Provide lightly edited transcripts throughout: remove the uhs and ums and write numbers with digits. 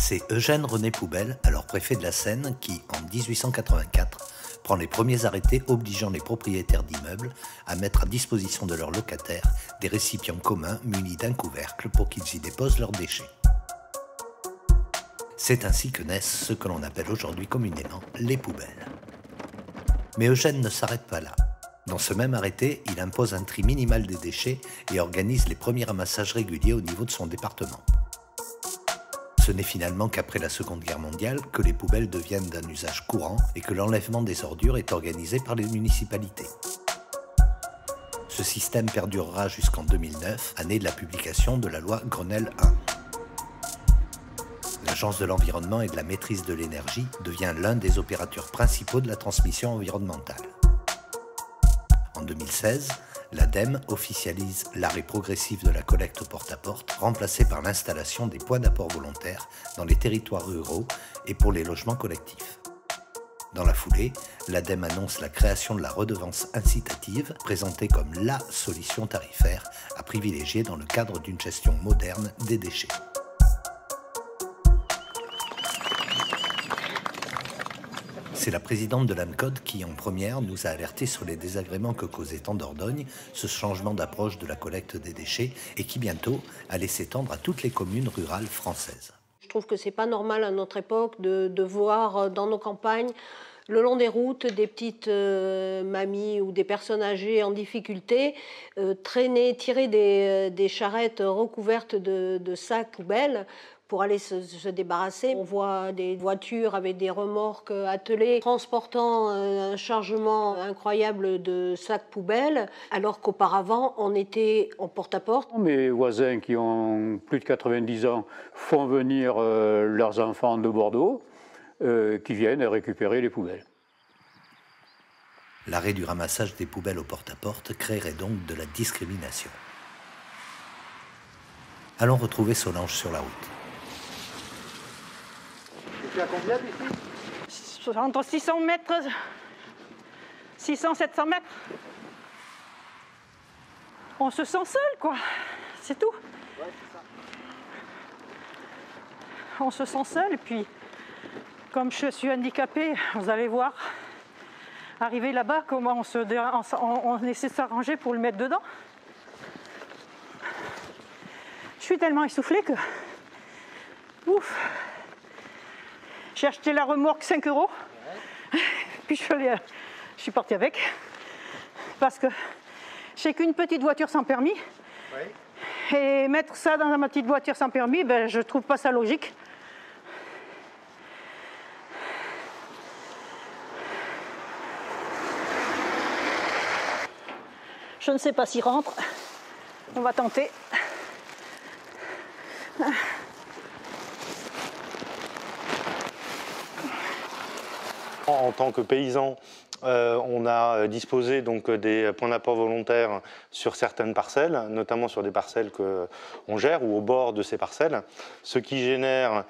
C'est Eugène René Poubelle, alors préfet de la Seine, qui, en 1884, prend les premiers arrêtés obligeant les propriétaires d'immeubles à mettre à disposition de leurs locataires des récipients communs munis d'un couvercle pour qu'ils y déposent leurs déchets. C'est ainsi que naissent ce que l'on appelle aujourd'hui communément les poubelles. Mais Eugène ne s'arrête pas là. Dans ce même arrêté, il impose un tri minimal des déchets et organise les premiers ramassages réguliers au niveau de son département. Ce n'est finalement qu'après la Seconde Guerre mondiale que les poubelles deviennent d'un usage courant et que l'enlèvement des ordures est organisé par les municipalités. Ce système perdurera jusqu'en 2009, année de la publication de la loi Grenelle I. L'Agence de l'environnement et de la maîtrise de l'énergie devient l'un des opérateurs principaux de la transmission environnementale. En 2016, l'ADEME officialise l'arrêt progressif de la collecte au porte-à-porte, remplacé par l'installation des points d'apport volontaires dans les territoires ruraux et pour les logements collectifs. Dans la foulée, l'ADEME annonce la création de la redevance incitative, présentée comme la solution tarifaire à privilégier dans le cadre d'une gestion moderne des déchets. C'est la présidente de l'AMCOD qui, en première, nous a alertés sur les désagréments que causait en Dordogne ce changement d'approche de la collecte des déchets et qui, bientôt, allait s'étendre à toutes les communes rurales françaises. Je trouve que c'est pas normal à notre époque de voir dans nos campagnes, le long des routes, des petites mamies ou des personnes âgées en difficulté tirer des charrettes recouvertes de sacs poubelles pour aller se débarrasser. On voit des voitures avec des remorques attelées transportant un chargement incroyable de sacs poubelles, alors qu'auparavant, on était en porte-à-porte. Mes voisins qui ont plus de 90 ans font venir leurs enfants de Bordeaux qui viennent récupérer les poubelles. L'arrêt du ramassage des poubelles au porte-à-porte créerait donc de la discrimination. Allons retrouver Solange sur la route. Tu es à combien d'ici? Entre 600 mètres, 600-700 mètres. On se sent seul, quoi. C'est tout. Ouais, c'est ça. On se sent seul, et puis, comme je suis handicapée, vous allez voir, arriver là-bas, comment on essaie de s'arranger pour le mettre dedans. Je suis tellement essoufflée que... Ouf. J'ai acheté la remorque 5 €, puis je suis partie avec, parce que j'ai qu'une petite voiture sans permis, et mettre ça dans ma petite voiture sans permis, ben, je trouve pas ça logique. Je ne sais pas s'il rentre, on va tenter. En tant que paysan, on a disposé donc des points d'apport volontaires sur certaines parcelles, notamment sur des parcelles qu'on gère ou au bord de ces parcelles, ce qui génère,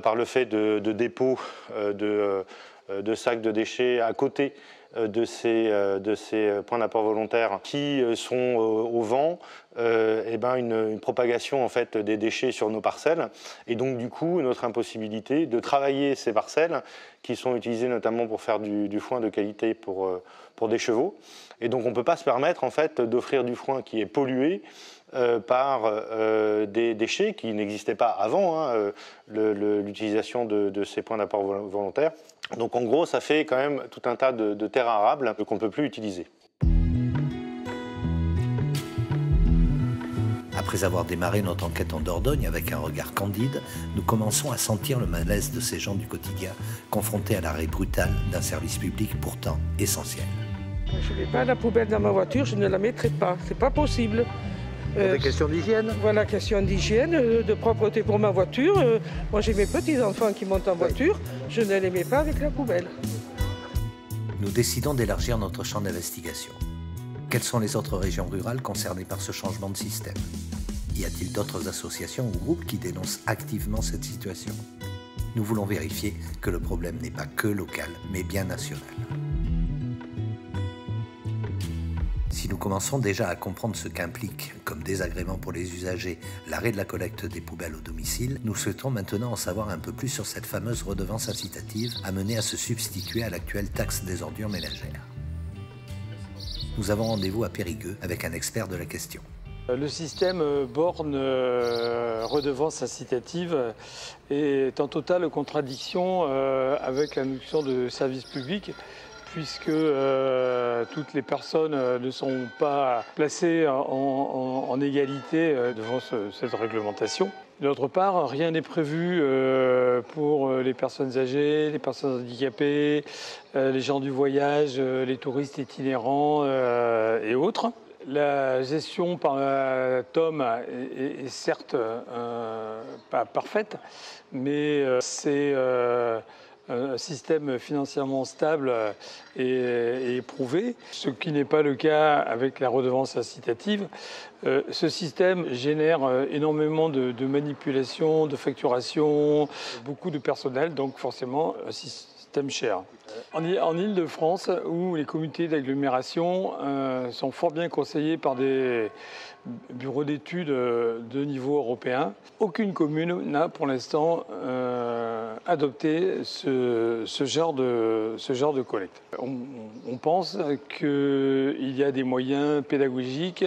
par le fait de dépôts de sacs de déchets à côté de ces points d'apport volontaires qui sont au vent, une propagation en fait des déchets sur nos parcelles, et donc du coup notre impossibilité de travailler ces parcelles qui sont utilisées notamment pour faire du foin de qualité pour des chevaux, et donc on ne peut pas se permettre en fait d'offrir du foin qui est pollué par des déchets qui n'existaient pas avant l'utilisation de ces points d'apport volontaires. Donc en gros, ça fait quand même tout un tas de terres arables qu'on ne peut plus utiliser. Après avoir démarré notre enquête en Dordogne avec un regard candide, nous commençons à sentir le malaise de ces gens du quotidien, confrontés à l'arrêt brutal d'un service public pourtant essentiel. Je ne mets pas la poubelle dans ma voiture, je ne la mettrai pas, c'est pas possible. Pour des questions d'hygiène? Voilà, question d'hygiène, de propreté pour ma voiture. Moi j'ai mes petits-enfants qui montent en voiture, je ne les mets pas avec la poubelle. Nous décidons d'élargir notre champ d'investigation. Quelles sont les autres régions rurales concernées par ce changement de système? Y a-t-il d'autres associations ou groupes qui dénoncent activement cette situation? Nous voulons vérifier que le problème n'est pas que local, mais bien national. Si Si nous commençons déjà à comprendre ce qu'implique, comme désagrément pour les usagers, l'arrêt de la collecte des poubelles au domicile, nous souhaitons maintenant en savoir un peu plus sur cette fameuse redevance incitative amenée à se substituer à l'actuelle taxe des ordures ménagères. Nous avons rendez-vous à Périgueux avec un expert de la question. Le système borne redevance incitative est en totale contradiction avec la notion de service public, puisque toutes les personnes ne sont pas placées en égalité devant cette réglementation. D'autre part, rien n'est prévu pour les personnes âgées, les personnes handicapées, les gens du voyage, les touristes itinérants et autres. La gestion par la TOM est certes pas parfaite, mais c'est un système financièrement stable et éprouvé, ce qui n'est pas le cas avec la redevance incitative. Ce système génère énormément de manipulations, de facturation, beaucoup de personnel, donc forcément un système cher. En Île-de-France, où les comités d'agglomération sont fort bien conseillés par des bureaux d'études de niveau européen, aucune commune n'a pour l'instant adopté ce genre de collecte. On pense qu'il y a des moyens pédagogiques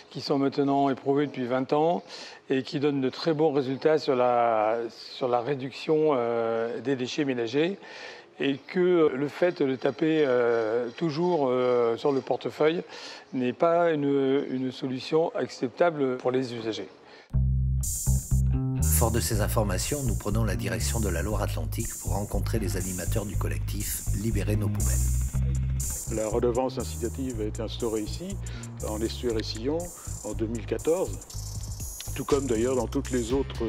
qui sont maintenant éprouvés depuis 20 ans et qui donnent de très bons résultats sur la réduction des déchets ménagers, et que le fait de taper toujours sur le portefeuille n'est pas une solution acceptable pour les usagers. Fort de ces informations, nous prenons la direction de la Loire-Atlantique pour rencontrer les animateurs du collectif Libérer nos poubelles. La redevance incitative a été instaurée ici, en Estuaire-et-Sillon, en 2014. Tout comme d'ailleurs dans toutes les autres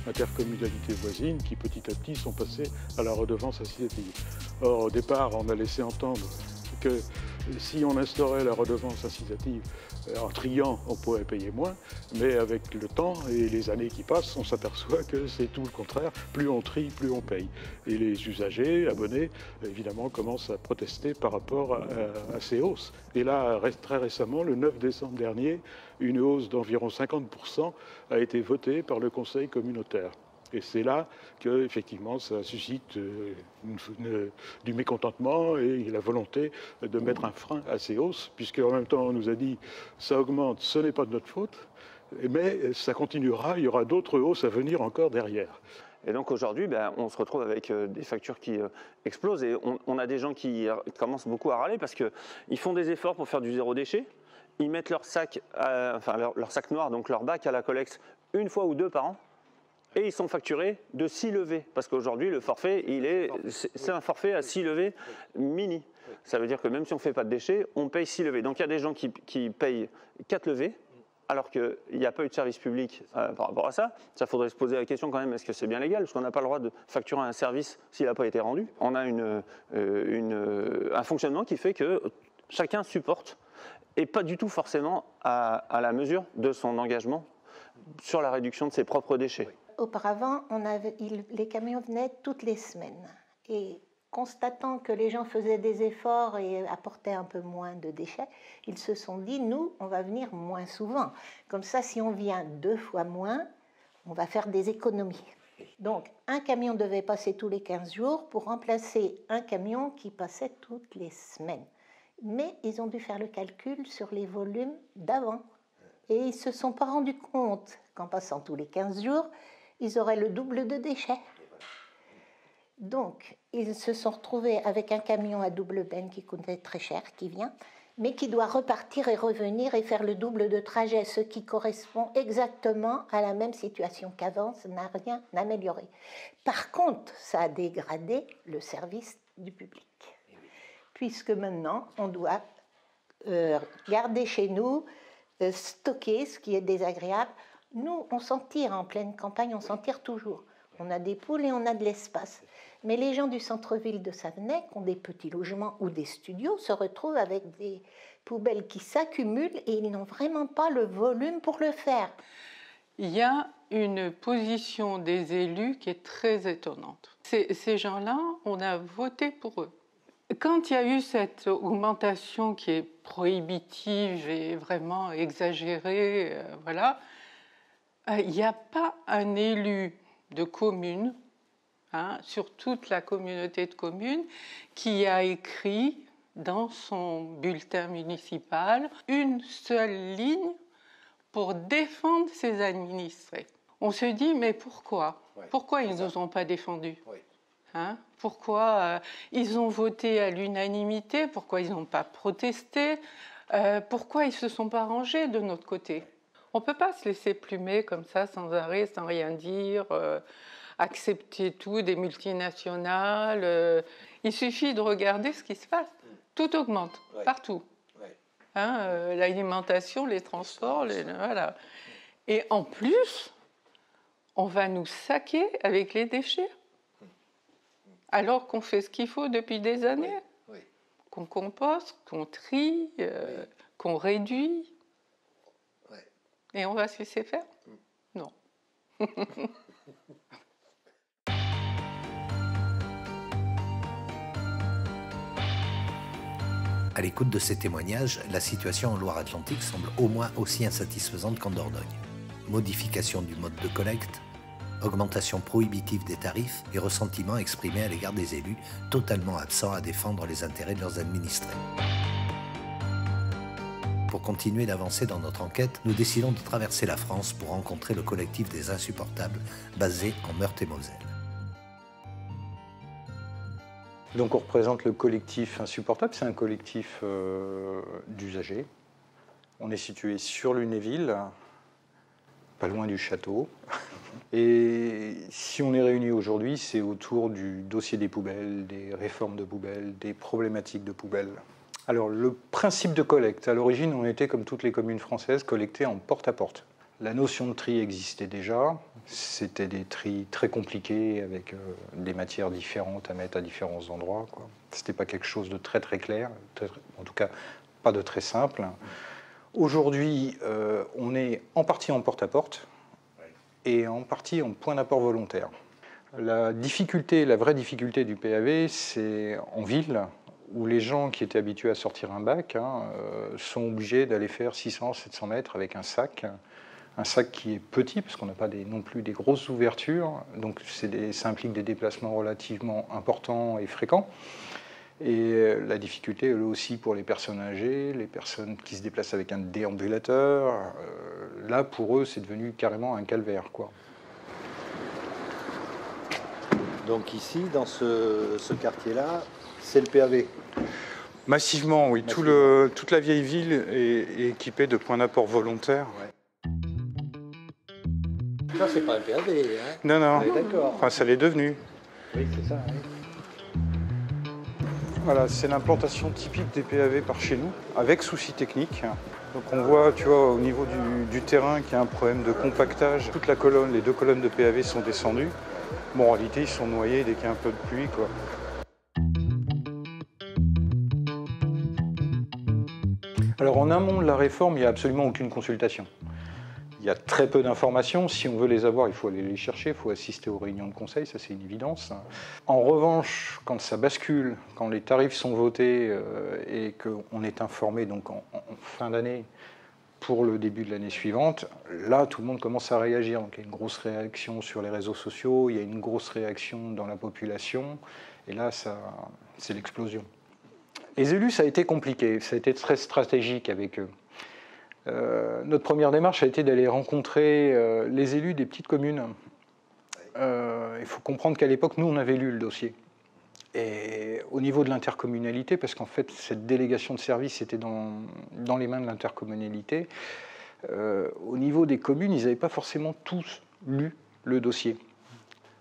intercommunalités voisines qui petit à petit sont passées à la redevance incitative. Or au départ on a laissé entendre que si on instaurait la redevance incitative en triant on pourrait payer moins, mais avec le temps et les années qui passent on s'aperçoit que c'est tout le contraire, plus on trie, plus on paye. Et les usagers, abonnés, évidemment commencent à protester par rapport à ces hausses. Et là, très récemment, le 9 décembre dernier, une hausse d'environ 50% a été votée par le Conseil communautaire. Et c'est là que, effectivement, ça suscite du mécontentement et la volonté de mettre un frein à ces hausses, puisqu'en même temps, on nous a dit ça augmente, ce n'est pas de notre faute, mais ça continuera, il y aura d'autres hausses à venir encore derrière. Et donc aujourd'hui, on se retrouve avec des factures qui explosent et on a des gens qui commencent beaucoup à râler parce qu'ils font des efforts pour faire du zéro déchet. Ils mettent leur sac, leur sac noir, donc leur bac à la collecte, une fois ou deux par an. Et ils sont facturés de 6 levées. Parce qu'aujourd'hui, le forfait, c'est un forfait à 6 levées mini. Ça veut dire que même si on ne fait pas de déchets, on paye 6 levées. Donc il y a des gens qui payent 4 levées, alors qu'il n'y a pas eu de service public par rapport à ça. Ça faudrait se poser la question quand même, est-ce que c'est bien légal? Parce qu'on n'a pas le droit de facturer un service s'il n'a pas été rendu. On a un fonctionnement qui fait que chacun supporte, et pas du tout forcément à la mesure de son engagement sur la réduction de ses propres déchets. Auparavant, les camions venaient toutes les semaines. Et constatant que les gens faisaient des efforts et apportaient un peu moins de déchets, ils se sont dit, nous, on va venir moins souvent. Comme ça, si on vient 2 fois moins, on va faire des économies. Donc, un camion devait passer tous les 15 jours pour remplacer un camion qui passait toutes les semaines. Mais ils ont dû faire le calcul sur les volumes d'avant. Et ils ne se sont pas rendus compte qu'en passant tous les 15 jours, ils auraient le double de déchets. Donc, ils se sont retrouvés avec un camion à double benne qui coûtait très cher, qui vient, mais qui doit repartir et revenir et faire le double de trajet, ce qui correspond exactement à la même situation qu'avant, ça n'a rien amélioré. Par contre, ça a dégradé le service du public, puisque maintenant, on doit garder chez nous, stocker, ce qui est désagréable. Nous, on s'en tire en pleine campagne, on s'en tire toujours. On a des poules et on a de l'espace. Mais les gens du centre-ville de Savenay, qui ont des petits logements ou des studios, se retrouvent avec des poubelles qui s'accumulent et ils n'ont vraiment pas le volume pour le faire. Il y a une position des élus qui est très étonnante. Ces gens-là, on a voté pour eux. Quand il y a eu cette augmentation qui est prohibitive et vraiment exagérée, voilà, il n'y a pas un élu de commune, sur toute la communauté de communes, qui a écrit dans son bulletin municipal une seule ligne pour défendre ses administrés. On se dit, mais pourquoi ? Pourquoi ils ne nous ont pas défendus ? Pourquoi ils ont voté à l'unanimité ? Pourquoi ils n'ont pas protesté ? Pourquoi ils ne se sont pas rangés de notre côté ? On ne peut pas se laisser plumer comme ça, sans arrêt, sans rien dire, accepter tout, des multinationales. Il suffit de regarder ce qui se passe. Tout augmente, partout. L'alimentation, les transports, voilà. Et en plus, on va nous saquer avec les déchets. Alors qu'on fait ce qu'il faut depuis des années. Qu'on composte, qu'on trie, qu'on réduit. Et on va se laisser faire ? Non. À l'écoute de ces témoignages, la situation en Loire-Atlantique semble au moins aussi insatisfaisante qu'en Dordogne. Modification du mode de collecte, augmentation prohibitive des tarifs et ressentiment exprimé à l'égard des élus, totalement absents à défendre les intérêts de leurs administrés. Pour continuer d'avancer dans notre enquête, nous décidons de traverser la France pour rencontrer le collectif des Insupportables, basé en Meurthe-et-Moselle. Donc on représente le collectif Insupportable, c'est un collectif d'usagers. On est situé sur Lunéville, pas loin du château. Et si on est réunis aujourd'hui, c'est autour du dossier des poubelles, des réformes de poubelles, des problématiques de poubelles. Alors le principe de collecte, à l'origine on était comme toutes les communes françaises collectées en porte-à-porte. La notion de tri existait déjà, c'était des tris très compliqués avec des matières différentes à mettre à différents endroits. Ce n'était pas quelque chose de très très clair, en tout cas pas de très simple. Aujourd'hui, on est en partie en porte-à-porte et en partie en point d'apport volontaire. La vraie difficulté du PAV, c'est en ville, où les gens qui étaient habitués à sortir un bac sont obligés d'aller faire 600-700 mètres avec un sac qui est petit, parce qu'on n'a pas non plus des grosses ouvertures, donc ça implique des déplacements relativement importants et fréquents. Et la difficulté, elle aussi, pour les personnes âgées, les personnes qui se déplacent avec un déambulateur, là, pour eux, c'est devenu carrément un calvaire, quoi. Donc ici, dans ce quartier-là, c'est le PAV. Massivement, oui. Toute la vieille ville est équipée de points d'apport volontaires. Ça, c'est pas un PAV, hein ? Non, non. D'accord. Enfin, ça l'est devenu. Oui, c'est ça. Oui. Voilà, c'est l'implantation typique des PAV par chez nous, avec soucis techniques. Donc on voit, tu vois, au niveau du terrain qu'il y a un problème de compactage. Toute la colonne, les 2 colonnes de PAV sont descendues. Bon, en réalité, ils sont noyés dès qu'il y a un peu de pluie, quoi. Alors en amont de la réforme, il n'y a absolument aucune consultation. Il y a très peu d'informations. Si on veut les avoir, il faut aller les chercher, il faut assister aux réunions de conseil, ça c'est une évidence. En revanche, quand ça bascule, quand les tarifs sont votés et qu'on est informé donc en fin d'année pour le début de l'année suivante, là tout le monde commence à réagir. Donc il y a une grosse réaction sur les réseaux sociaux, il y a une grosse réaction dans la population, et là c'est l'explosion. Les élus, ça a été compliqué, ça a été très stratégique avec eux. Notre première démarche a été d'aller rencontrer les élus des petites communes. Il faut comprendre qu'à l'époque, nous, on avait lu le dossier. Et au niveau de l'intercommunalité, parce qu'en fait, cette délégation de service était dans les mains de l'intercommunalité, au niveau des communes, ils n'avaient pas forcément tous lu le dossier.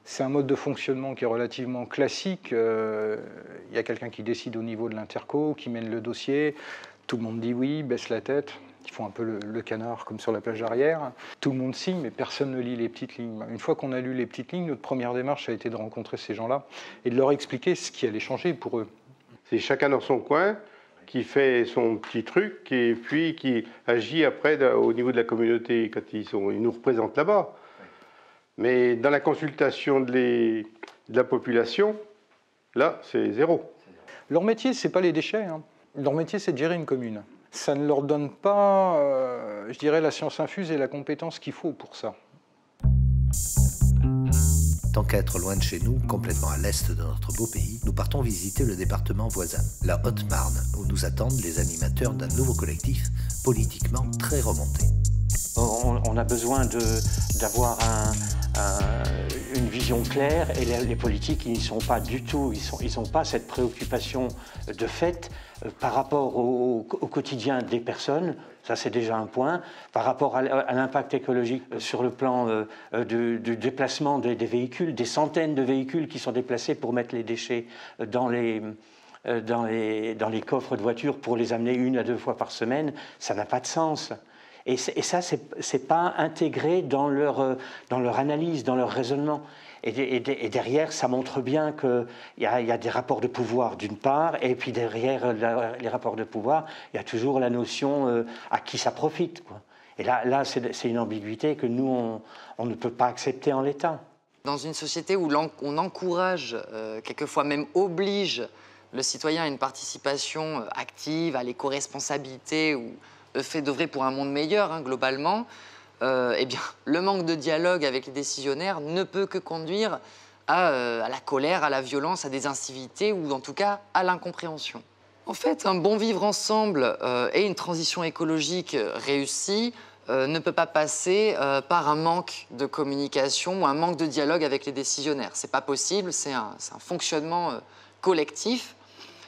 C'est un mode de fonctionnement qui est relativement classique. Il y a quelqu'un qui décide au niveau de l'interco, qui mène le dossier. Tout le monde dit oui, baisse la tête. Ils font un peu le canard comme sur la plage arrière. Tout le monde signe, mais personne ne lit les petites lignes. Une fois qu'on a lu les petites lignes, notre première démarche a été de rencontrer ces gens-là et de leur expliquer ce qui allait changer pour eux. C'est chacun dans son coin qui fait son petit truc et puis qui agit après au niveau de la communauté quand ils nous représentent là-bas. Mais dans la consultation de la population, là, c'est zéro. Leur métier, ce n'est pas les déchets. Hein. Leur métier, c'est de gérer une commune. Ça ne leur donne pas, je dirais, la science infuse et la compétence qu'il faut pour ça. Tant qu'à être loin de chez nous, complètement à l'est de notre beau pays, nous partons visiter le département voisin, la Haute-Marne, où nous attendent les animateurs d'un nouveau collectif politiquement très remonté. On a besoin d'avoir une vision claire et les politiques, ils n'y sont pas du tout, ils n'ont pas cette préoccupation de fait par rapport au quotidien des personnes. Ça, c'est déjà un point. Par rapport à l'impact écologique sur le plan du déplacement des véhicules, des centaines de véhicules qui sont déplacés pour mettre les déchets dans les coffres de voitures pour les amener 1 à 2 fois par semaine, ça n'a pas de sens. Et ça, c'est pas intégré dans leur analyse, dans leur raisonnement. Et derrière, ça montre bien qu'il y a des rapports de pouvoir d'une part, et puis derrière les rapports de pouvoir, il y a toujours la notion à qui ça profite, quoi. Et là c'est une ambiguïté que nous, on ne peut pas accepter en l'état. Dans une société où on encourage, quelquefois même oblige le citoyen à une participation active, à l'éco-responsabilité, ou le fait d'œuvrer pour un monde meilleur, hein, globalement, eh bien, le manque de dialogue avec les décisionnaires ne peut que conduire à la colère, à la violence, à des incivilités ou en tout cas à l'incompréhension. En fait, un bon vivre ensemble et une transition écologique réussie ne peut pas passer par un manque de communication ou un manque de dialogue avec les décisionnaires. C'est pas possible, c'est un fonctionnement collectif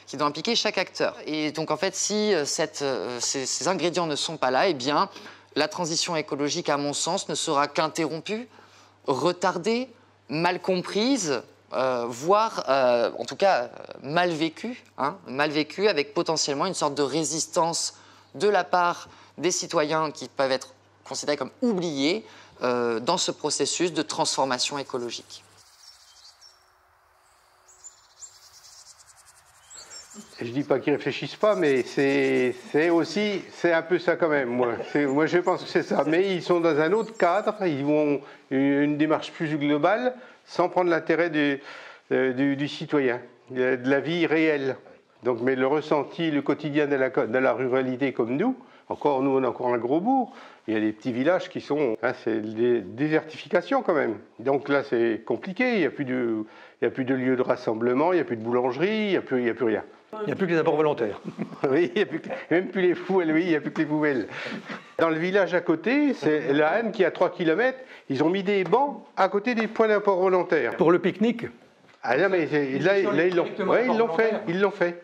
qui doit impliquer chaque acteur. Et donc, en fait, si ces ingrédients ne sont pas là, eh bien, la transition écologique, à mon sens, ne sera qu'interrompue, retardée, mal comprise, voire, en tout cas, mal vécue, avec potentiellement une sorte de résistance de la part des citoyens qui peuvent être considérés comme oubliés dans ce processus de transformation écologique. Je ne dis pas qu'ils ne réfléchissent pas, mais c'est un peu ça quand même. Moi, je pense que c'est ça. Mais ils sont dans un autre cadre, ils vont une démarche plus globale, sans prendre l'intérêt du citoyen, de la vie réelle. Donc, mais le ressenti, le quotidien de la ruralité comme nous, nous, on a encore un gros bourg. Il y a des petits villages qui sont... c'est des désertifications quand même. Donc là, c'est compliqué. Il n'y a plus de lieu de rassemblement, il n'y a plus de boulangerie, il n'y a plus rien. Il n'y a plus que les apports volontaires. Oui, même plus les poubelles, oui, il n'y a plus que les poubelles. Dans le village à côté, c'est la Haine qui a 3 km, ils ont mis des bancs à côté des points d'apport volontaires. Pour le pique-nique? Ah non, mais là ils l'ont fait.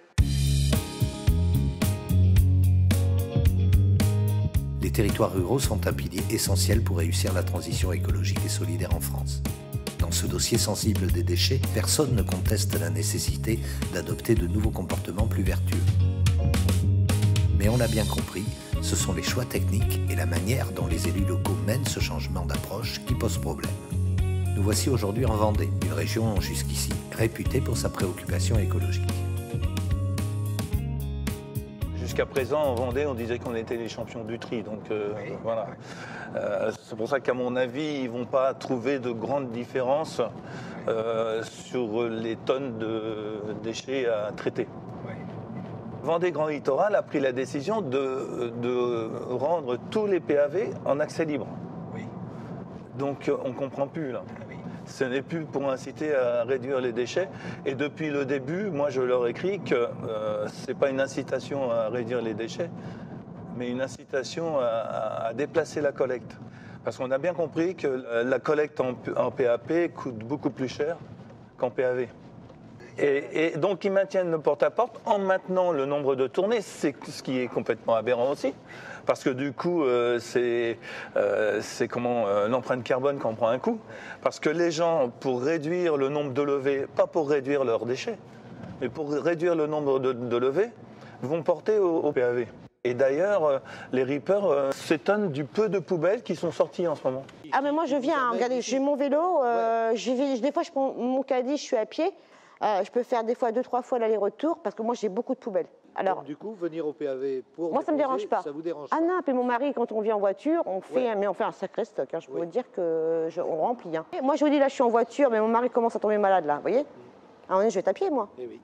Les territoires ruraux sont un pilier essentiel pour réussir la transition écologique et solidaire en France. Dans ce dossier sensible des déchets, personne ne conteste la nécessité d'adopter de nouveaux comportements plus vertueux. Mais on l'a bien compris, ce sont les choix techniques et la manière dont les élus locaux mènent ce changement d'approche qui posent problème. Nous voici aujourd'hui en Vendée, une région jusqu'ici réputée pour sa préoccupation écologique. Jusqu'à présent, en Vendée, on disait qu'on était les champions du tri. Donc voilà. C'est pour ça qu'à mon avis, ils ne vont pas trouver de grandes différences sur les tonnes de déchets à traiter. Vendée Grand Littoral a pris la décision de rendre tous les PAV en accès libre. Donc on ne comprend plus là. Ce n'est plus pour inciter à réduire les déchets. Et depuis le début, moi je leur écris que ce n'est pas une incitation à réduire les déchets, mais une incitation à déplacer la collecte. Parce qu'on a bien compris que la collecte en PAP coûte beaucoup plus cher qu'en PAV. Et donc ils maintiennent le porte-à-porte en maintenant le nombre de tournées, c'est ce qui est complètement aberrant aussi. Parce que du coup, c'est l'empreinte carbone qui en prend un coup. Parce que les gens, pour réduire le nombre de levées, pas pour réduire leurs déchets, mais pour réduire le nombre de levées, vont porter au PAV. Et d'ailleurs, les rippers s'étonnent du peu de poubelles qui sont sorties en ce moment. Ah mais moi je viens, regardez, j'ai mon vélo, des fois je prends mon caddie, je suis à pied. Je peux faire des fois 2-3 fois l'aller-retour parce que moi j'ai beaucoup de poubelles. Alors, donc, du coup, venir au PAV pour moi, ça ne me dérange pas. Ça vous dérange pas? Ah non, puis mon mari, quand on vient en voiture, on fait un sacré stock. Hein, je peux vous dire qu'on remplit. Hein. Moi, je vous dis, là, je suis en voiture, mais mon mari commence à tomber malade, là, vous voyez? À un moment donné, je vais être à pied, moi. Eh oui.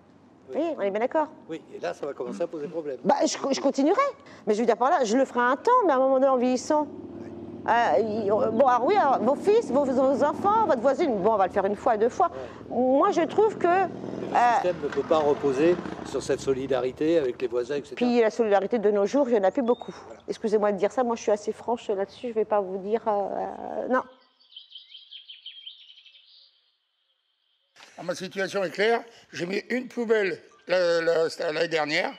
Oui, on est bien d'accord. Oui, et là, ça va commencer à poser problème. Bah, je continuerai. Mais je veux dire par là, je le ferai un temps, mais à un moment donné, en vieillissant. Bon, alors oui, alors, vos fils, vos enfants, votre voisine, bon, on va le faire une fois, deux fois. Moi, je trouve que... Le système ne peut pas reposer sur cette solidarité avec les voisins, etc. Puis la solidarité de nos jours, il n'y en a plus beaucoup. Voilà. Excusez-moi de dire ça, moi je suis assez franche là-dessus, je ne vais pas vous dire... non. Alors, ma situation est claire, j'ai mis une poubelle l'année dernière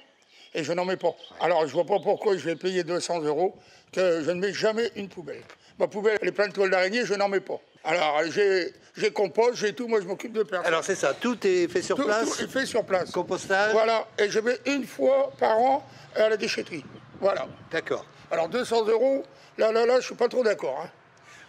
et je n'en mets pas. Alors je ne vois pas pourquoi je vais payer 200 € que je ne mets jamais une poubelle. Ma poubelle, elle est pleine de toiles d'araignée, je n'en mets pas. Alors j'ai compost, j'ai tout, moi je m'occupe de personne. Alors c'est ça, tout est fait sur place. Tout est fait sur place. Compostage. Voilà, et je mets une fois par an à la déchetterie. Voilà. D'accord. Alors 200 €, là, je ne suis pas trop d'accord. Hein.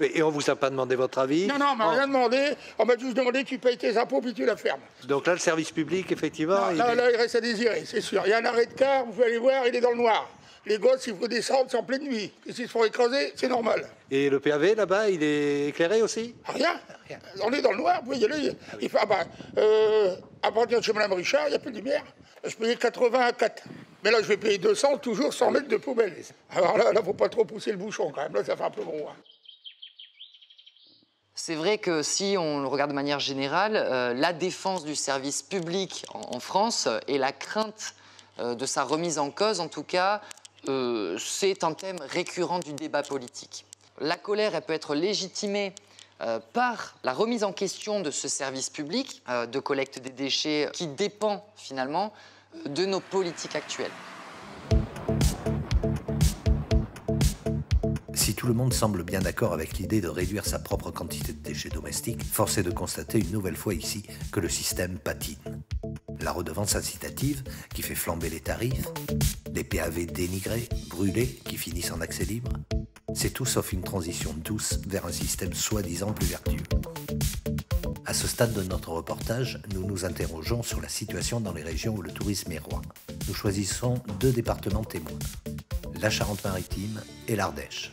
Et on ne vous a pas demandé votre avis? Non, on m'a rien demandé. On m'a juste demandé, tu payes tes impôts puis tu la fermes. Donc là, le service public, effectivement... Là, il reste à désirer, c'est sûr. Il y a un arrêt de car, vous pouvez aller voir, il est dans le noir. Les gosses, s'il faut descendre, c'est en pleine nuit. Et s'ils se font écraser, c'est normal. Et le PAV, là-bas, il est éclairé aussi? Rien. On est dans le noir, vous voyez, il fait, à partir de chez Mme Richard, il n'y a plus de lumière. Je payais 80 à 4. Mais là, je vais payer 200, toujours 100 mètres de poubelle. Alors là, il ne faut pas trop pousser le bouchon, quand même. Là, ça fait un peu gros. Hein. C'est vrai que si on le regarde de manière générale, la défense du service public en France et la crainte de sa remise en cause, en tout cas, c'est un thème récurrent du débat politique. La colère, elle peut être légitimée par la remise en question de ce service public de collecte des déchets qui dépend finalement de nos politiques actuelles. Si tout le monde semble bien d'accord avec l'idée de réduire sa propre quantité de déchets domestiques, force est de constater une nouvelle fois ici que le système patine. La redevance incitative qui fait flamber les tarifs, les PAV dénigrés, brûlés, qui finissent en accès libre, c'est tout sauf une transition douce vers un système soi-disant plus vertueux. À ce stade de notre reportage, nous nous interrogeons sur la situation dans les régions où le tourisme est roi. Nous choisissons deux départements témoins, la Charente-Maritime et l'Ardèche.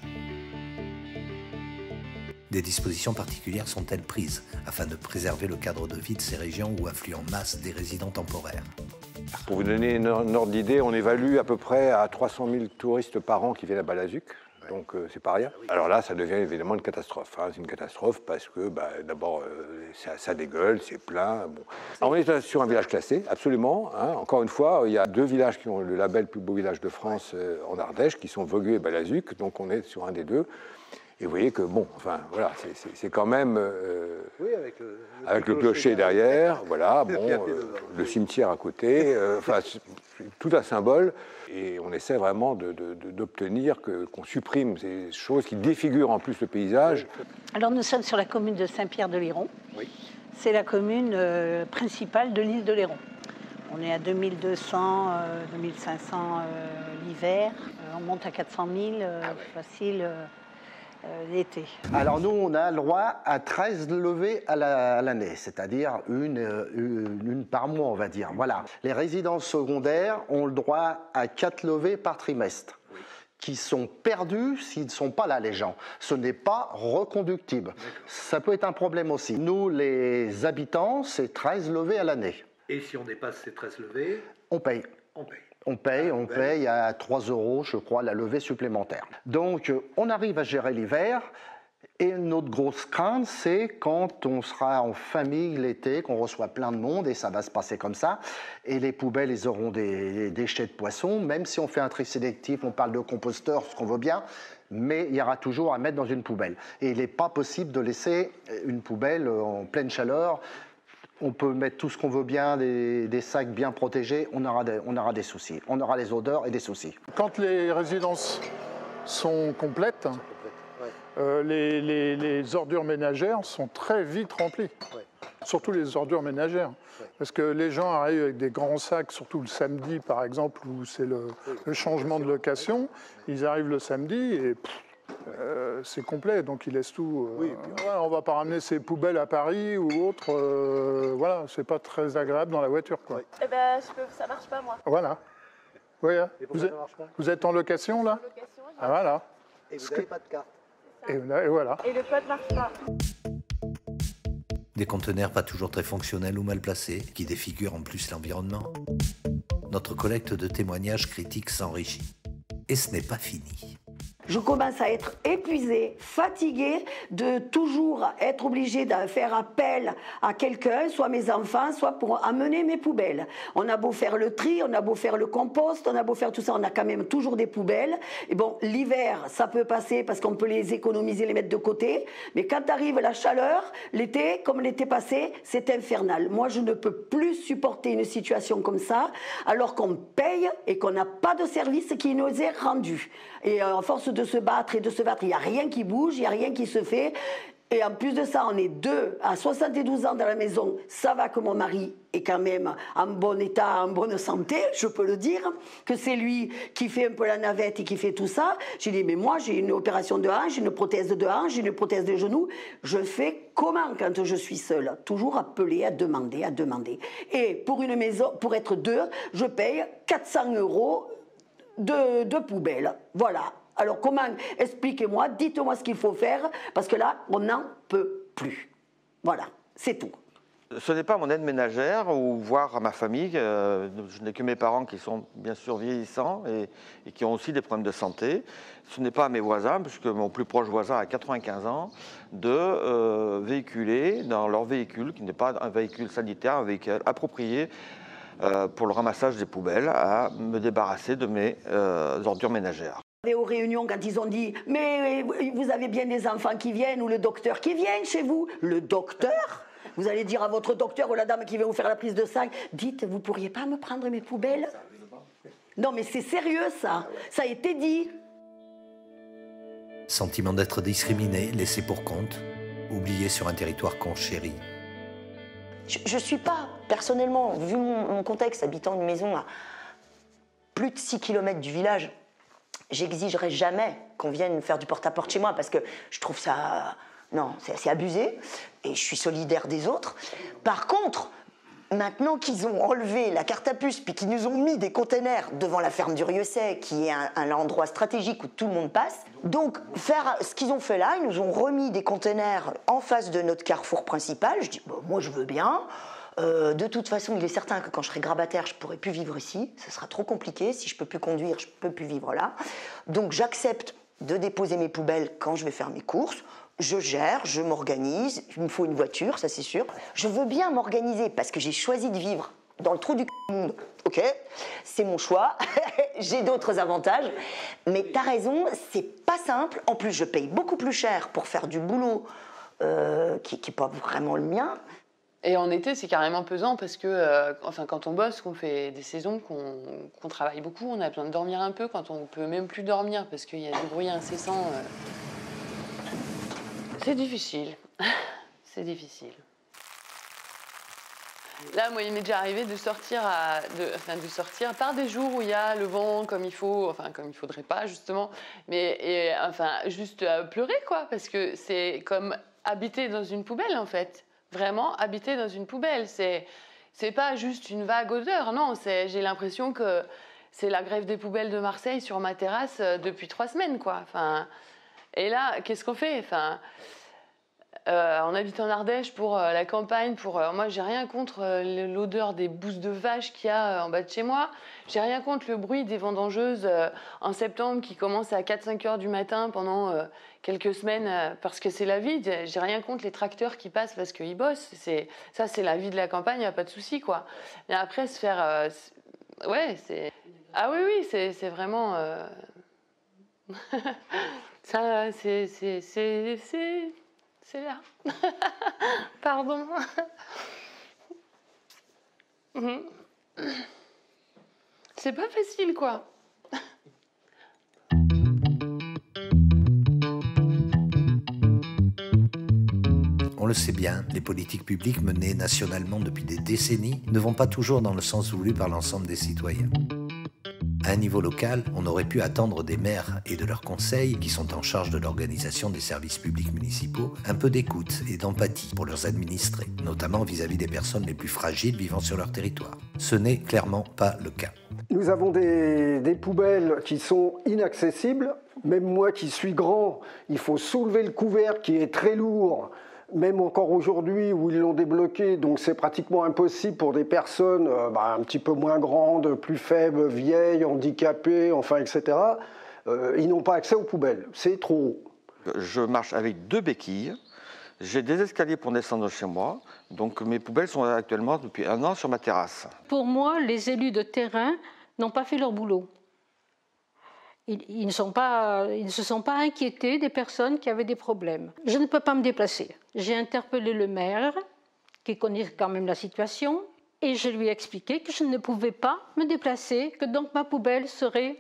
Des dispositions particulières sont-elles prises afin de préserver le cadre de vie de ces régions où affluent en masse des résidents temporaires? Pour vous donner une ordre d'idée, on évalue à peu près à 300 000 touristes par an qui viennent à Bar-la-Zuc. Donc c'est pas rien. Alors là, ça devient évidemment une catastrophe. Hein. C'est une catastrophe parce que d'abord, ça dégueule, c'est plein. Bon. Alors, on est sur un village classé, absolument. Hein. Encore une fois, il y a deux villages qui ont le label plus beau village de France en Ardèche, qui sont Vogueux et Bar-la-Zuc. Donc on est sur un des deux. Et vous voyez que, bon, enfin, voilà, c'est quand même... oui, avec le clocher derrière, voilà, bon, le cimetière à côté, enfin, tout un symbole. Et on essaie vraiment d'obtenir qu'on supprime ces choses qui défigurent en plus le paysage. Alors nous sommes sur la commune de Saint-Pierre-de-Léron. Oui. C'est la commune principale de l'île de Léron. On est à 2200, 2500 l'hiver. On monte à 400 000 facile l'été. Alors nous, on a le droit à 13 levées à l'année, c'est-à-dire une par mois, on va dire. Voilà. Les résidences secondaires ont le droit à 4 levées par trimestre, qui sont perdues s'ils ne sont pas là, les gens. Ce n'est pas reconductible. Ça peut être un problème aussi. Nous, les habitants, c'est 13 levées à l'année. Et si on dépasse ces 13 levées? On paye. On paye à 3 €, je crois, la levée supplémentaire. Donc, on arrive à gérer l'hiver. Et notre grosse crainte, c'est quand on sera en famille l'été, qu'on reçoit plein de monde, et ça va se passer comme ça. Et les poubelles, ils auront des déchets de poissons. Même si on fait un tri sélectif, on parle de composteur, ce qu'on veut bien, mais il y aura toujours à mettre dans une poubelle. Et il n'est pas possible de laisser une poubelle en pleine chaleur. On peut mettre tout ce qu'on veut bien, des sacs bien protégés, on aura des soucis. On aura des odeurs et des soucis. Quand les résidences sont complètes, les ordures ménagères sont très vite remplies. Surtout les ordures ménagères. Parce que les gens arrivent avec des grands sacs, surtout le samedi par exemple, où c'est le changement de location. Ils arrivent le samedi et... c'est complet, donc ils laissent tout. Voilà, on ne va pas ramener ses poubelles à Paris ou autre. Voilà, c'est pas très agréable dans la voiture, quoi. Eh ben, ça marche pas, moi. Voilà. Oui, vous êtes en location, là? Location, oui. Ah, voilà. Et vous n'avez pas de carte. Et voilà. Et le code marche pas. Des conteneurs pas toujours très fonctionnels ou mal placés, qui défigurent en plus l'environnement. Notre collecte de témoignages critiques s'enrichit. Et ce n'est pas fini. Je commence à être épuisée, fatiguée de toujours être obligée de faire appel à quelqu'un, soit mes enfants, soit pour amener mes poubelles. On a beau faire le tri, on a beau faire le compost, on a beau faire tout ça, on a quand même toujours des poubelles. Et bon, l'hiver, ça peut passer parce qu'on peut les économiser, les mettre de côté. Mais quand arrive la chaleur, l'été, comme l'été passé, c'est infernal. Moi, je ne peux plus supporter une situation comme ça, alors qu'on paye et qu'on n'a pas de service qui nous est rendu. Et à force de se battre et de se battre, il n'y a rien qui bouge, il n'y a rien qui se fait. Et en plus de ça, on est deux à 72 ans dans la maison. Ça va que mon mari est quand même en bon état, en bonne santé, je peux le dire, que c'est lui qui fait un peu la navette et qui fait tout ça. J'ai dit, mais moi, j'ai une opération de hanche, une prothèse de hanche, une prothèse de genou. Je fais comment quand je suis seule? Toujours appeler, à demander, à demander. Et pour une maison, pour être deux, je paye 400 € de poubelle. Voilà. Alors comment, expliquez-moi, dites-moi ce qu'il faut faire, parce que là, on n'en peut plus. Voilà, c'est tout. Ce n'est pas mon aide ménagère ou voir ma famille. Je n'ai que mes parents qui sont bien sûr vieillissants et qui ont aussi des problèmes de santé. Ce n'est pas à mes voisins, puisque mon plus proche voisin a 95 ans, de véhiculer dans leur véhicule, qui n'est pas un véhicule sanitaire, un véhicule approprié, pour le ramassage des poubelles, à me débarrasser de mes ordures ménagères. Aux réunions, quand ils ont dit « Mais vous avez bien des enfants qui viennent ou le docteur qui vient chez vous ?» Le docteur? Vous allez dire à votre docteur ou la dame qui vient vous faire la prise de sang « Dites, vous pourriez pas me prendre mes poubelles ?» Non mais c'est sérieux ça, ça a été dit. Sentiment d'être discriminé, laissé pour compte, oublié sur un territoire qu'on chérit. Je ne suis pas, personnellement, vu mon contexte, habitant une maison à plus de 6 km du village, j'exigerai jamais qu'on vienne faire du porte-à-porte chez moi parce que je trouve ça... Non, c'est assez abusé et je suis solidaire des autres. Par contre, maintenant qu'ils ont enlevé la carte à puce puis qu'ils nous ont mis des containers devant la ferme du Rieussay, qui est un endroit stratégique où tout le monde passe, donc faire ce qu'ils ont fait là, ils nous ont remis des containers en face de notre carrefour principal. Je dis, bon, moi je veux bien. De toute façon, il est certain que quand je serai grabataire, je ne pourrai plus vivre ici. Ce sera trop compliqué. Si je ne peux plus conduire, je ne peux plus vivre là. Donc j'accepte de déposer mes poubelles quand je vais faire mes courses. Je gère, je m'organise. Il me faut une voiture, ça c'est sûr. Je veux bien m'organiser parce que j'ai choisi de vivre dans le trou du monde. Ok, c'est mon choix. J'ai d'autres avantages. Mais tu as raison, c'est pas simple. En plus, je paye beaucoup plus cher pour faire du boulot qui n'est pas vraiment le mien. Et en été, c'est carrément pesant parce que quand on bosse, qu'on fait des saisons, qu'on travaille beaucoup, on a besoin de dormir un peu. Quand on peut même plus dormir parce qu'il y a des bruits incessants, c'est difficile. C'est difficile. Là, moi, il m'est déjà arrivé de sortir par des jours où il y a le vent comme il faut, comme il faudrait pas justement, mais juste pleurer quoi, parce que c'est comme habiter dans une poubelle en fait. Vraiment habiter dans une poubelle, c'est pas juste une vague odeur, non, j'ai l'impression que c'est la grève des poubelles de Marseille sur ma terrasse depuis 3 semaines, quoi. Et là, qu'est-ce qu'on fait? On habite en Ardèche pour la campagne, moi j'ai rien contre l'odeur des bousses de vache qu'il y a en bas de chez moi, j'ai rien contre le bruit des vendangeuses en septembre qui commencent à 4-5 heures du matin pendant quelques semaines parce que c'est la vie, j'ai rien contre les tracteurs qui passent parce qu'ils bossent, ça c'est la vie de la campagne, il n'y a pas de souci quoi. Mais après se faire... ouais, c'est... Ah oui, c'est vraiment... ça, c'est là. Pardon. C'est pas facile, quoi. On le sait bien, les politiques publiques menées nationalement depuis des décennies ne vont pas toujours dans le sens voulu par l'ensemble des citoyens. À un niveau local, on aurait pu attendre des maires et de leurs conseils, qui sont en charge de l'organisation des services publics municipaux, un peu d'écoute et d'empathie pour leurs administrés, notamment vis-à-vis des personnes les plus fragiles vivant sur leur territoire. Ce n'est clairement pas le cas. Nous avons des poubelles qui sont inaccessibles. Même moi qui suis grand, il faut soulever le couvercle qui est très lourd même encore aujourd'hui où ils l'ont débloqué, donc c'est pratiquement impossible pour des personnes un petit peu moins grandes, plus faibles, vieilles, handicapées, enfin, etc. Ils n'ont pas accès aux poubelles, c'est trop haut. Je marche avec 2 béquilles, j'ai des escaliers pour descendre chez moi, donc mes poubelles sont actuellement depuis 1 an sur ma terrasse. Pour moi, les élus de terrain n'ont pas fait leur boulot. Ils ne se sont pas inquiétés des personnes qui avaient des problèmes. Je ne peux pas me déplacer. J'ai interpellé le maire, qui connaît quand même la situation, et je lui ai expliqué que je ne pouvais pas me déplacer, que donc ma poubelle serait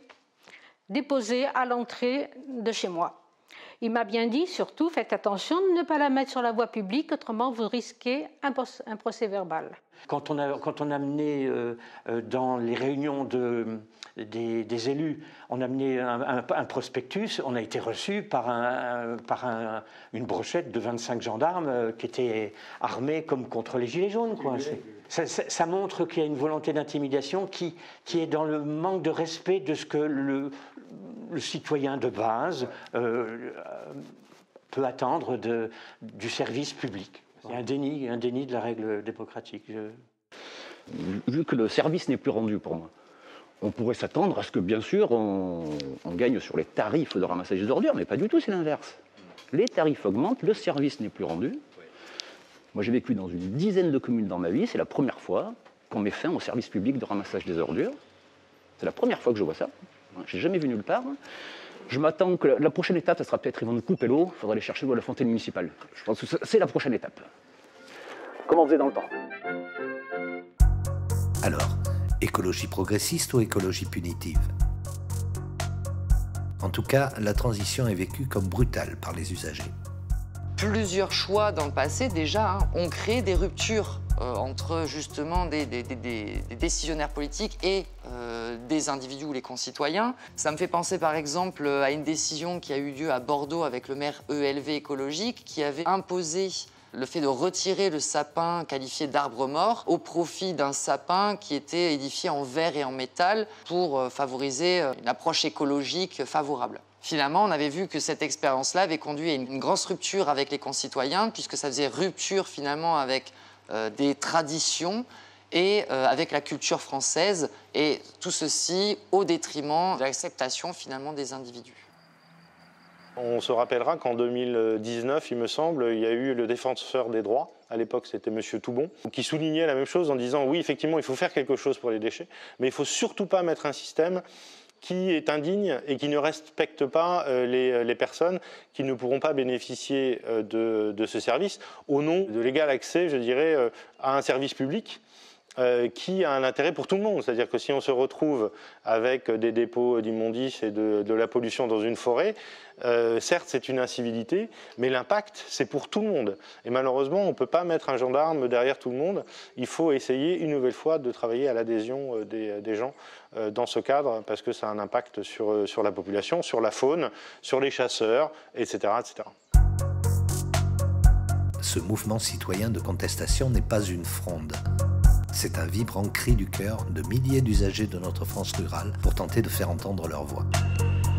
déposée à l'entrée de chez moi. Il m'a bien dit, surtout, faites attention de ne pas la mettre sur la voie publique, autrement vous risquez un procès verbal. Quand on a mené dans les réunions des élus, on a mené un prospectus, on a été reçu par une brochette de 25 gendarmes qui étaient armés comme contre les gilets jaunes, quoi. Ça montre qu'il y a une volonté d'intimidation qui est dans le manque de respect de ce que le citoyen de base peut attendre du service public. Il y a un déni de la règle démocratique. Vu que le service n'est plus rendu pour moi, on pourrait s'attendre à ce que, bien sûr, on gagne sur les tarifs de ramassage des ordures, mais pas du tout, c'est l'inverse. Les tarifs augmentent, le service n'est plus rendu. Moi, j'ai vécu dans une dizaine de communes dans ma vie, c'est la première fois qu'on met fin au service public de ramassage des ordures. C'est la première fois que je vois ça. Je n'ai jamais vu nulle part. Je m'attends que la prochaine étape, ça sera peut-être, ils vont nous couper l'eau, il faudra aller chercher l'eau à la fontaine municipale. Je pense que c'est la prochaine étape. Comme on faisait dans le temps. Alors, écologie progressiste ou écologie punitive? En tout cas, la transition est vécue comme brutale par les usagers. Plusieurs choix dans le passé, déjà, ont créé des ruptures entre, justement, des décisionnaires politiques et des individus ou les concitoyens. Ça me fait penser, par exemple, à une décision qui a eu lieu à Bordeaux avec le maire ELV écologique qui avait imposé le fait de retirer le sapin qualifié d'arbre mort au profit d'un sapin qui était édifié en verre et en métal pour favoriser une approche écologique favorable. Finalement, on avait vu que cette expérience-là avait conduit à une grosse rupture avec les concitoyens, puisque ça faisait rupture finalement avec des traditions et avec la culture française, et tout ceci au détriment de l'acceptation finalement des individus. On se rappellera qu'en 2019, il me semble, il y a eu le défenseur des droits, à l'époque c'était M. Toubon, qui soulignait la même chose en disant oui, effectivement, il faut faire quelque chose pour les déchets, mais il ne faut surtout pas mettre un système qui est indigne et qui ne respecte pas les personnes qui ne pourront pas bénéficier de ce service au nom de l'égal accès, je dirais, à un service public qui a un intérêt pour tout le monde. C'est-à-dire que si on se retrouve avec des dépôts d'immondices et de la pollution dans une forêt, certes c'est une incivilité, mais l'impact c'est pour tout le monde. Et malheureusement on ne peut pas mettre un gendarme derrière tout le monde. Il faut essayer une nouvelle fois de travailler à l'adhésion des gens dans ce cadre, parce que ça a un impact sur la population, sur la faune, sur les chasseurs, etc., etc. Ce mouvement citoyen de contestation n'est pas une fronde. C'est un vibrant cri du cœur de milliers d'usagers de notre France rurale pour tenter de faire entendre leur voix.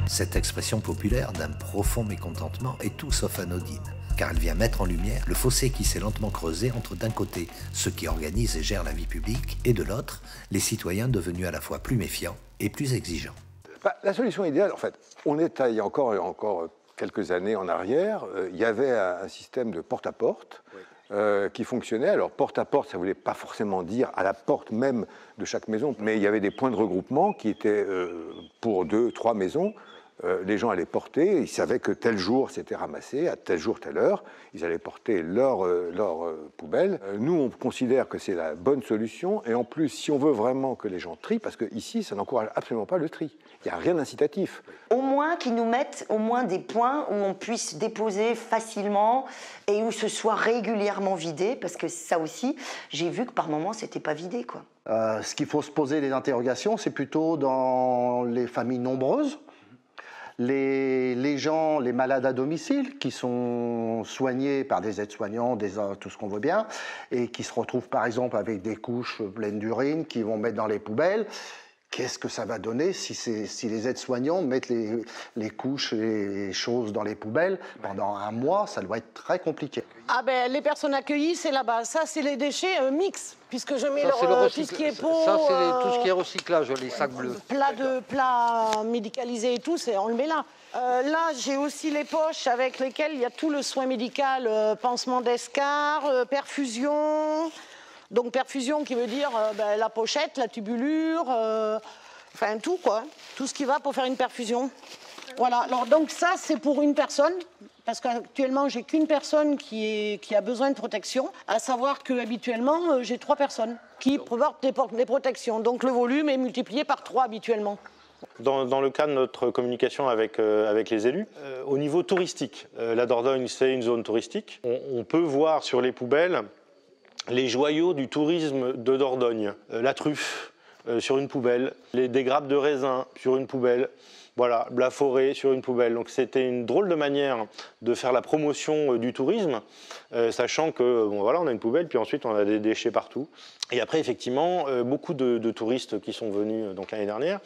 Cette expression populaire d'un profond mécontentement est tout sauf anodine, car elle vient mettre en lumière le fossé qui s'est lentement creusé entre d'un côté ceux qui organisent et gèrent la vie publique et de l'autre les citoyens devenus à la fois plus méfiants et plus exigeants. La solution idéale, en fait, on est il y a encore quelques années en arrière, il y avait un système de porte-à-porte. Qui fonctionnait. Alors, porte-à-porte, ça ne voulait pas forcément dire à la porte même de chaque maison, mais il y avait des points de regroupement qui étaient pour 2, 3 maisons. Les gens allaient porter, ils savaient que tel jour c'était ramassé, à tel jour, telle heure, ils allaient porter leur poubelle. Nous, on considère que c'est la bonne solution, et en plus, si on veut vraiment que les gens trient, parce qu'ici, ça n'encourage absolument pas le tri. Il n'y a rien d'incitatif. Au moins qu'ils nous mettent au moins des points où on puisse déposer facilement et où ce soit régulièrement vidé, parce que ça aussi, j'ai vu que par moments, c'était pas vidé, quoi. Ce qu'il faut se poser des interrogations, c'est plutôt dans les familles nombreuses, les gens, les malades à domicile, qui sont soignés par des aides-soignants, tout ce qu'on veut bien, et qui se retrouvent par exemple avec des couches pleines d'urine, qui vont mettre dans les poubelles. Qu'est-ce que ça va donner si les aides-soignants mettent les couches et les choses dans les poubelles pendant un mois? Ça doit être très compliqué. Ah ben, les personnes accueillies, c'est là-bas. Ça, c'est les déchets mix, puisque je mets tout ce qui est pot... Ça, c'est tout ce qui est recyclage, les sacs bleus. Plats médicalisés et tout, on le met là. Là, j'ai aussi les poches avec lesquelles il y a tout le soin médical, pansement d'escar, perfusion... Donc perfusion qui veut dire la pochette, la tubulure, enfin tout quoi, tout ce qui va pour faire une perfusion. Voilà, alors donc ça c'est pour une personne, parce qu'actuellement j'ai qu'une personne qui a besoin de protection, à savoir qu'habituellement j'ai 3 personnes qui portent des protections, donc le volume est multiplié par 3 habituellement. Dans le cadre de notre communication avec les élus, au niveau touristique, la Dordogne c'est une zone touristique, on peut voir sur les poubelles les joyaux du tourisme de Dordogne, la truffe sur une poubelle, des grappes de raisin sur une poubelle, voilà, la forêt sur une poubelle. Donc c'était une drôle de manière de faire la promotion du tourisme, sachant que bon, voilà, on a une poubelle, puis ensuite on a des déchets partout. Et après effectivement, beaucoup de touristes qui sont venus donc l'année dernière.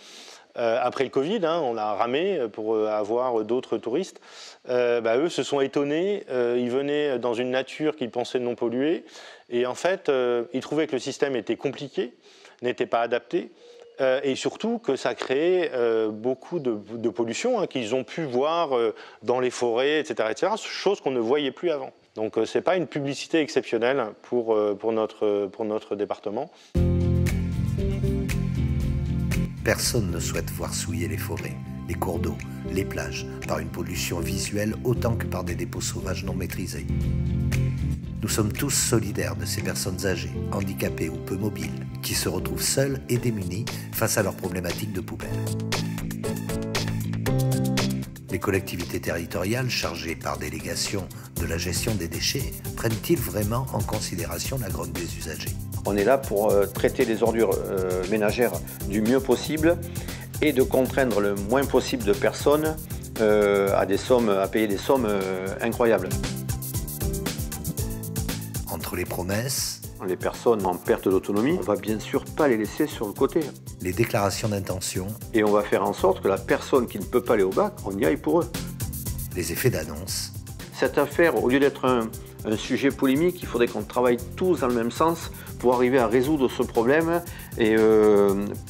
Après le Covid, on a ramé pour avoir d'autres touristes. Eux se sont étonnés, ils venaient dans une nature qu'ils pensaient non polluée, et en fait, ils trouvaient que le système était compliqué, n'était pas adapté, et surtout que ça créait beaucoup de pollution qu'ils ont pu voir dans les forêts, etc., chose qu'on ne voyait plus avant. Donc ce n'est pas une publicité exceptionnelle pour notre département. Personne ne souhaite voir souiller les forêts, les cours d'eau, les plages, par une pollution visuelle autant que par des dépôts sauvages non maîtrisés. Nous sommes tous solidaires de ces personnes âgées, handicapées ou peu mobiles, qui se retrouvent seules et démunies face à leurs problématiques de poubelle. Les collectivités territoriales chargées par délégation de la gestion des déchets prennent-ils vraiment en considération la grogne des usagers? On est là pour traiter les ordures ménagères du mieux possible et de contraindre le moins possible de personnes à payer des sommes incroyables. Entre les promesses, les personnes en perte d'autonomie, on va bien sûr pas les laisser sur le côté. Les déclarations d'intention, et on va faire en sorte que la personne qui ne peut pas aller au bac, on y aille pour eux. Les effets d'annonce. Cette affaire, au lieu d'être un sujet polémique, il faudrait qu'on travaille tous dans le même sens pour arriver à résoudre ce problème et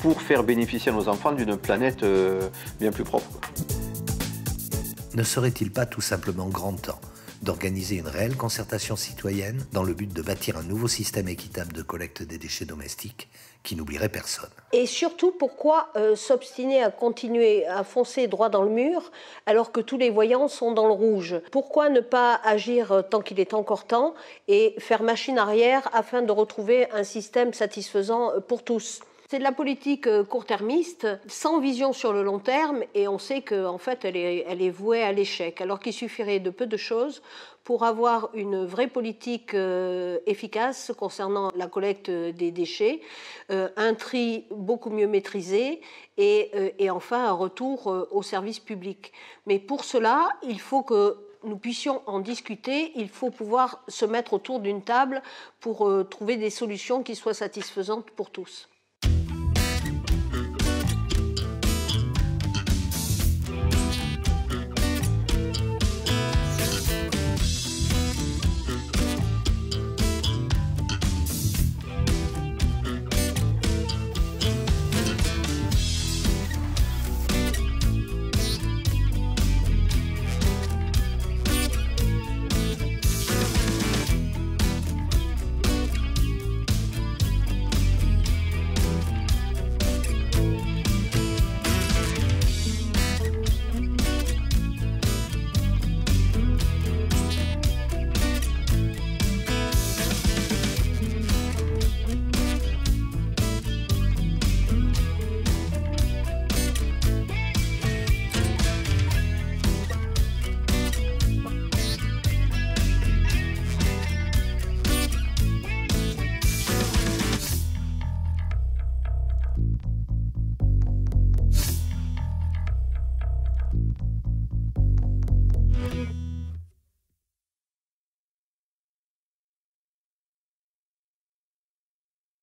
pour faire bénéficier à nos enfants d'une planète bien plus propre. Ne serait-il pas tout simplement grand temps d'organiser une réelle concertation citoyenne dans le but de bâtir un nouveau système équitable de collecte des déchets domestiques qui n'oublierait personne? Et surtout, pourquoi s'obstiner à continuer à foncer droit dans le mur alors que tous les voyants sont dans le rouge? Pourquoi ne pas agir tant qu'il est encore temps et faire machine arrière afin de retrouver un système satisfaisant pour tous? C'est de la politique court-termiste, sans vision sur le long terme, et on sait qu'en fait, elle est vouée à l'échec, alors qu'il suffirait de peu de choses pour avoir une vraie politique efficace concernant la collecte des déchets, un tri beaucoup mieux maîtrisé et enfin un retour au service public. Mais pour cela, il faut que nous puissions en discuter, il faut pouvoir se mettre autour d'une table pour trouver des solutions qui soient satisfaisantes pour tous.